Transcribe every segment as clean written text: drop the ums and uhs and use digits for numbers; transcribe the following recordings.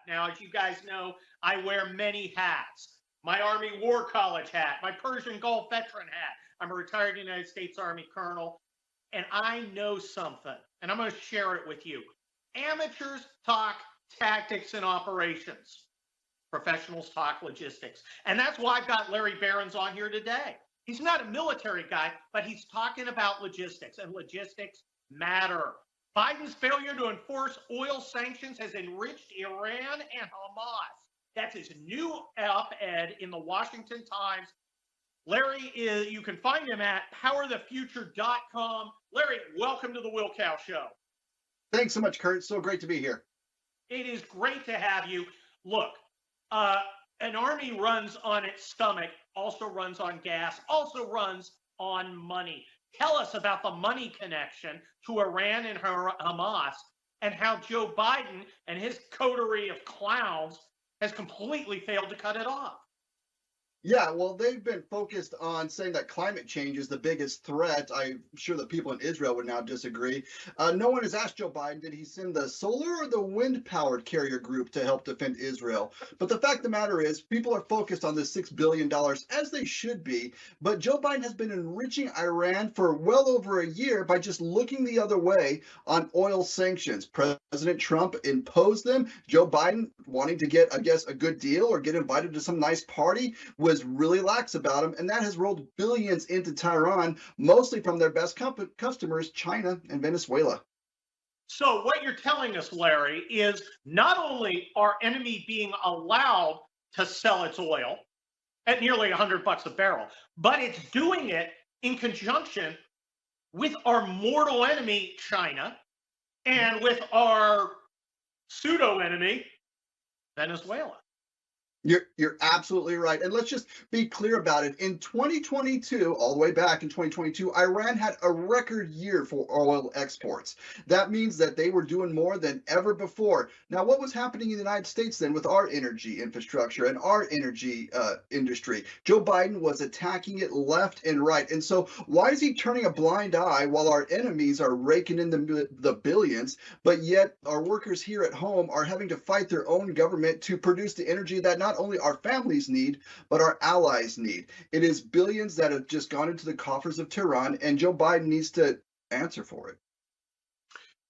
Now, as you guys know, I wear many hats. My Army War College hat, my Persian Gulf veteran hat. I'm a retired United States Army colonel, and I know something, and I'm going to share it with you. Amateurs talk tactics and operations. Professionals talk logistics. And that's why I've got Larry Behrens on here today. He's not a military guy, but he's talking about logistics, and logistics matter. Biden's failure to enforce oil sanctions has enriched Iran and Hamas. That's his new op-ed in the Washington Times. Larry, you can find him at powerthefuture.com. Larry, welcome to the Wilkow Show. Thanks so much, Kurt. So great to be here. It is great to have you. Look, an army runs on its stomach, also runs on gas, also runs on money. Tell us about the money connection to Iran and Hamas, and how Joe Biden and his coterie of clowns has completely failed to cut it off. Yeah, well, they've been focused on saying that climate change is the biggest threat. I'm sure the people in Israel would now disagree. No one has asked Joe Biden, did he send the solar or the wind-powered carrier group to help defend Israel? But the fact of the matter is, people are focused on this $6 billion, as they should be. But Joe Biden has been enriching Iran for well over a year by just looking the other way on oil sanctions. President Trump imposed them. Joe Biden, wanting to get, I guess, a good deal or get invited to some nice party, was really lax about them, and that has rolled billions into Tehran, mostly from their best customers, China and Venezuela. So what you're telling us, Larry, is not only our enemy being allowed to sell its oil at nearly $100 a barrel, but it's doing it in conjunction with our mortal enemy, China, and with our pseudo enemy, Venezuela. You're absolutely right. And let's just be clear about it. In 2022, all the way back in 2022, Iran had a record year for oil exports. That means that they were doing more than ever before. Now, what was happening in the United States then with our energy infrastructure and our energy industry? Joe Biden was attacking it left and right. And so why is he turning a blind eye while our enemies are raking in the billions, but yet our workers here at home are having to fight their own government to produce the energy that not only our families need, but our allies need? It is billions that have just gone into the coffers of Tehran, and Joe Biden needs to answer for it.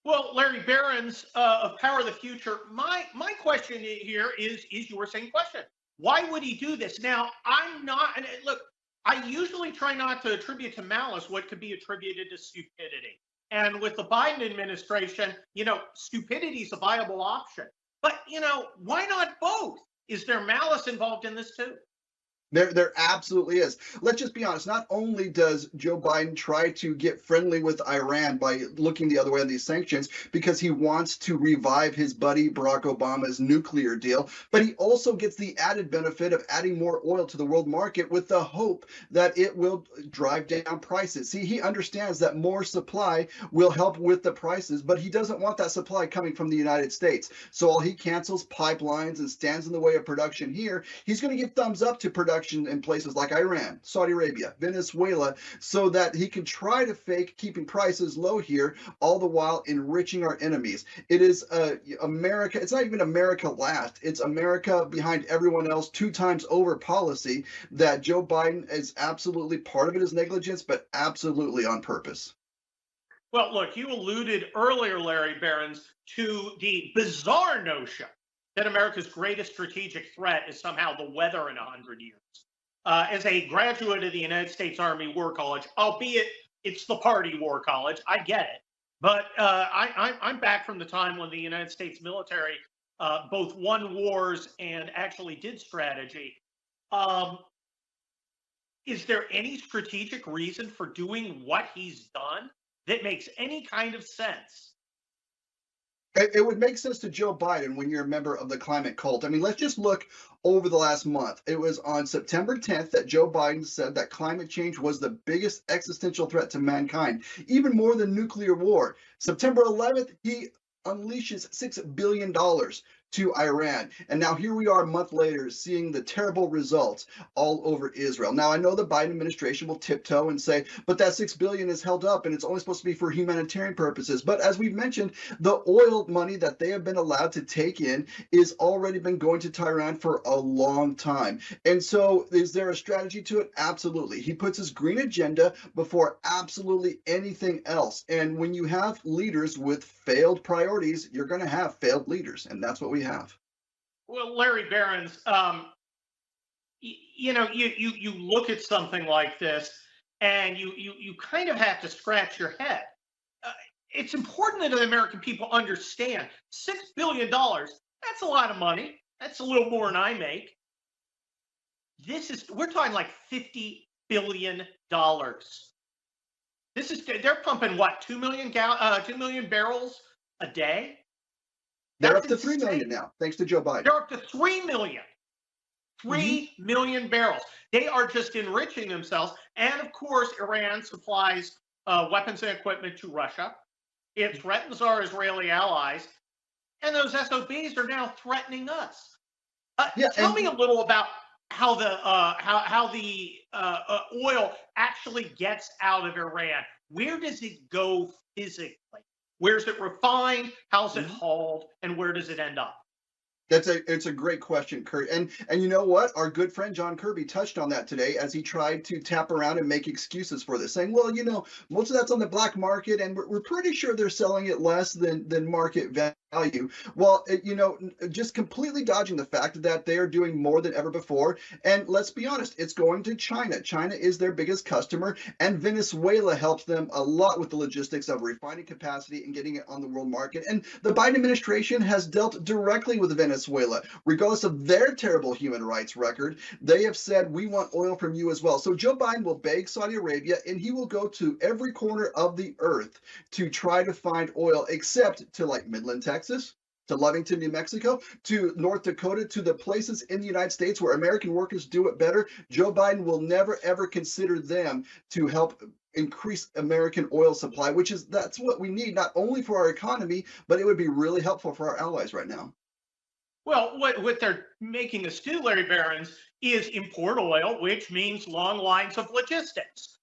Well, Larry Behrens of Power of the Future, my question here is your same question. Why would he do this? Now, I'm not, and look, I usually try not to attribute to malice what could be attributed to stupidity. And with the Biden administration, stupidity is a viable option. But, why not both? Is there malice involved in this too? There absolutely is. Let's just be honest. Not only does Joe Biden try to get friendly with Iran by looking the other way on these sanctions because he wants to revive his buddy Barack Obama's nuclear deal, but he also gets the added benefit of adding more oil to the world market with the hope that it will drive down prices. See, he understands that more supply will help with the prices, but he doesn't want that supply coming from the United States. So while he cancels pipelines and stands in the way of production here, he's going to give thumbs up to production in places like Iran, Saudi Arabia, Venezuela, so that he can try to fake keeping prices low here, all the while enriching our enemies. It is America. It's not even America last. It's America behind everyone else, 2 times over policy that Joe Biden is absolutely part of it is negligence, but absolutely on purpose. Well, look, you alluded earlier, Larry Behrens, to the bizarre notion that America's greatest strategic threat is somehow the weather in 100 years. As a graduate of the United States Army War College, albeit it's the party war college, I get it. But I'm back from the time when the United States military both won wars and actually did strategy. Is there any strategic reason for doing what he's done that makes any kind of sense? It would make sense to Joe Biden when you're a member of the climate cult. I mean, let's just look over the last month. It was on September 10th that Joe Biden said that climate change was the biggest existential threat to mankind, even more than nuclear war. September 11th, he unleashes $6 billion to Iran. And now here we are a month later seeing the terrible results all over Israel. Now I know the Biden administration will tiptoe and say, but that $6 billion is held up and it's only supposed to be for humanitarian purposes. But as we've mentioned, the oil money that they have been allowed to take in is already been going to Tehran for a long time. And so is there a strategy to it? Absolutely. He puts his green agenda before absolutely anything else. And when you have leaders with failed priorities, you're going to have failed leaders. And that's what we have. Well, Larry Behrens, you know, you look at something like this and you kind of have to scratch your head. It's important that the American people understand $6 billion, that's a lot of money. That's a little more than I make. We're talking like $50 billion. They're pumping what, 2 million barrels a day? They're up to 3 million now, thanks to Joe Biden. They're up to 3 million. 3 million barrels. They are just enriching themselves. And of course, Iran supplies weapons and equipment to Russia. It threatens our Israeli allies. And those SOBs are now threatening us. Tell me a little about how the oil actually gets out of Iran. Where does it go physically? Where's it refined? How's it hauled? And where does it end up? It's a great question, Kurt. And you know what? Our good friend John Kirby touched on that today as he tried to tap around and make excuses for this, saying, well, you know, most of that's on the black market, and we're pretty sure they're selling it less than market value. Well, you know, just completely dodging the fact that they are doing more than ever before. And let's be honest, it's going to China. China is their biggest customer, and Venezuela helps them a lot with the logistics of refining capacity and getting it on the world market. And the Biden administration has dealt directly with Venezuela. Regardless of their terrible human rights record, they have said, we want oil from you as well. So Joe Biden will beg Saudi Arabia, and he will go to every corner of the earth to try to find oil, except to like Midland, Texas, to Lovington, New Mexico, to North Dakota, to the places in the United States where American workers do it better. Joe Biden will never, ever consider them to help increase American oil supply, that's what we need, not only for our economy, but it would be really helpful for our allies right now. Well, what they're making us do, Larry Behrens, is import oil, which means long lines of logistics.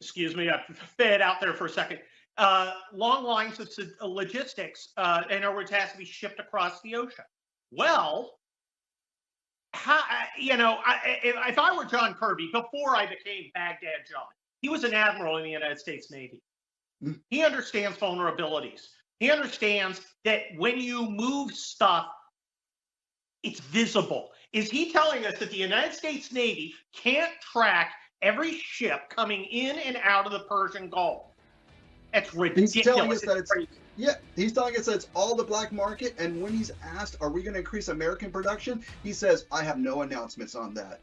Excuse me, I fed out there for a second. Long lines of logistics, in other words, has to be shipped across the ocean. Well, you know, if I were John Kirby, before I became Baghdad John, he was an admiral in the United States Navy. He understands vulnerabilities. He understands that when you move stuff, it's visible. Is he telling us that the United States Navy can't track every ship coming in and out of the Persian Gulf? That's ridiculous. He's telling us that he's telling us that it's all the black market. And when he's asked, are we going to increase American production? He says, I have no announcements on that.